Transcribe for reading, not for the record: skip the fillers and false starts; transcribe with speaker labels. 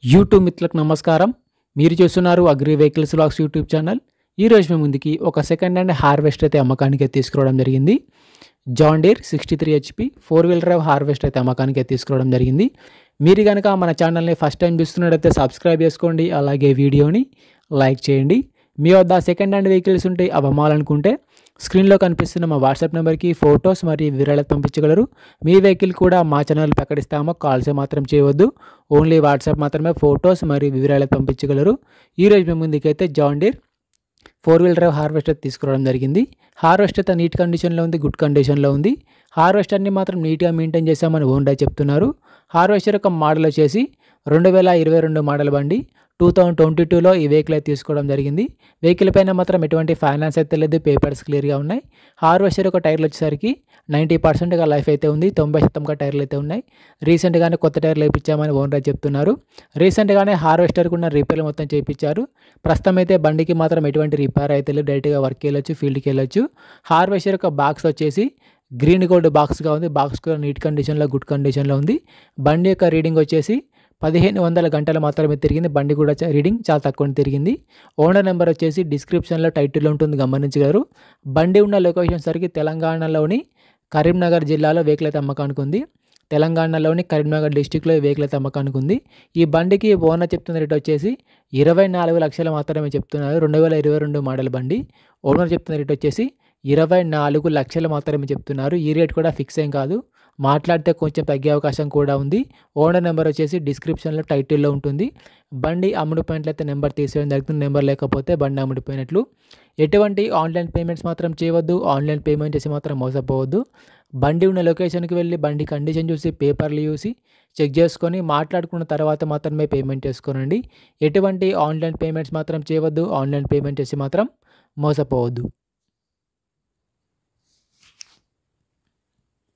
Speaker 1: YouTube మిత్రులకు నమస్కారం. మీరు చూస్తున్నారు agri vehicles vlogs YouTube channel. ఈరోజు మీ ముందుకి ఒక సెకండ్ హ్యాండ్ హార్వెస్టర్ అయితే అమ్మకానికి తీసుకురావడం జరిగింది. John Deere 63 HP 4-wheel drive harvester అయితే అమ్మకానికి తీసుకురావడం జరిగింది. మీరు కనుక మన ఛానల్ని ఫస్ట్ టైం చూస్తున్నట్టయితే సబ్స్క్రైబ్ చేసుకోండి, అలాగే వీడియోని లైక్ చేయండి. మీ వద్ద సెకండ్ హ్యాండ్ వెహికల్స్ ఉంటే అవి అమ్మాలనుకుంటే స్క్రీన్లో కనిపిస్తున్న మా వాట్సాప్ నెంబర్కి ఫొటోస్ మరియు వివరాలు పంపించగలరు. మీ వెహికల్ కూడా మా ఛానల్ ప్రకటిస్తామో కాల్స్ మాత్రం చేయవద్దు, ఓన్లీ వాట్సాప్ మాత్రమే ఫొటోస్ మరియు వివరాలు పంపించగలరు. ఈరోజు మీ ముందుకైతే John Deere 4-wheel drive harvester తీసుకురావడం జరిగింది. హార్వెస్టర్ అయితే నీట్ కండిషన్లో ఉంది, గుడ్ కండిషన్లో ఉంది. హార్వెస్టర్ని మాత్రం నీట్గా మెయింటైన్ చేశామని ఓనర్ చెప్తున్నారు. హార్వెస్టర్ యొక్క మోడల్ వచ్చేసి 2022 మోడల్ బండి. 2022లో ఈ వెహికల్ అయితే తీసుకోవడం జరిగింది. వెహికల్ పైన మాత్రం ఎటువంటి ఫైనాన్స్ అయితే లేదు, పేపర్స్ క్లియర్గా ఉన్నాయి. హార్వెస్టర్ యొక్క టైర్లు వచ్చేసరికి 90% లైఫ్ అయితే ఉంది, 90% టైర్లు అయితే ఉన్నాయి. రీసెంట్గానే కొత్త టైర్లు వేయించామని ఓనర్ చెప్తున్నారు. రీసెంట్గానే హార్వెస్టర్కి ఉన్న రిపేర్లు మొత్తం చేయించారు. ప్రస్తుతం అయితే బండికి మాత్రం ఎటువంటి రిపేర్ అయితే లేదు, డైరెక్ట్గా వర్క్కి వెళ్ళొచ్చు, ఫీల్డ్కి వెళ్ళొచ్చు. హార్వెస్టర్ యొక్క బాక్స్ వచ్చేసి గ్రీన్ గోల్డ్ బాక్స్గా ఉంది. బాక్స్ కూడా నీట్ కండిషన్లో, గుడ్ కండిషన్లో ఉంది. బండి యొక్క రీడింగ్ వచ్చేసి 1500 గంటలు మాత్రమే తిరిగింది. బండి కూడా రీడింగ్ చాలా తక్కువ తిరిగింది. ఓనర్ నెంబర్ వచ్చేసి డిస్క్రిప్షన్లో టైటిల్లో ఉంటుంది, గమనించగలరు. బండి ఉన్న లొకేషన్ సరికి తెలంగాణలోని కరీంనగర్ జిల్లాలో వెహికల్ అయితే అమ్మకానికి ఉంది. తెలంగాణలోని కరీంనగర్ డిస్టిక్లో వెహికల్ అయితే అమ్మకానికి ఉంది. ఈ బండికి ఓనర్ చెప్తున్న రేట్ వచ్చేసి 24 లక్షలు మాత్రమే చెప్తున్నారు. 2022 మోడల్ బండి. ఓనర్ చెప్తున్న రేట్ వచ్చేసి 24 లక్షలు మాత్రమే చెప్తున్నారు. ఈ రేట్ కూడా ఫిక్స్ ఏం కాదు, మాట్లాడితే కొంచెం తగ్గే అవకాశం కూడా ఉంది. ఓనర్ నెంబర్ వచ్చేసి డిస్క్రిప్షన్లో టైటిల్లో ఉంటుంది. బండి అమ్ముడుపోయినట్లయితే నెంబర్ తీసేయడం జరుగుతుంది, నెంబర్ లేకపోతే బండి అమ్ముడుపోయినట్లు. ఎటువంటి ఆన్లైన్ పేమెంట్స్ మాత్రం చేయవద్దు, ఆన్లైన్ పేమెంట్ చేసి మాత్రం మోసపోవద్దు. బండి ఉన్న లొకేషన్కి వెళ్ళి బండి కండిషన్ చూసి, పేపర్లు చూసి చెక్ చేసుకొని మాట్లాడుకున్న తర్వాత మాత్రమే పేమెంట్ చేసుకోనండి. ఎటువంటి ఆన్లైన్ పేమెంట్స్ మాత్రం చేయవద్దు, ఆన్లైన్ పేమెంట్ చేసి మాత్రం మోసపోవద్దు.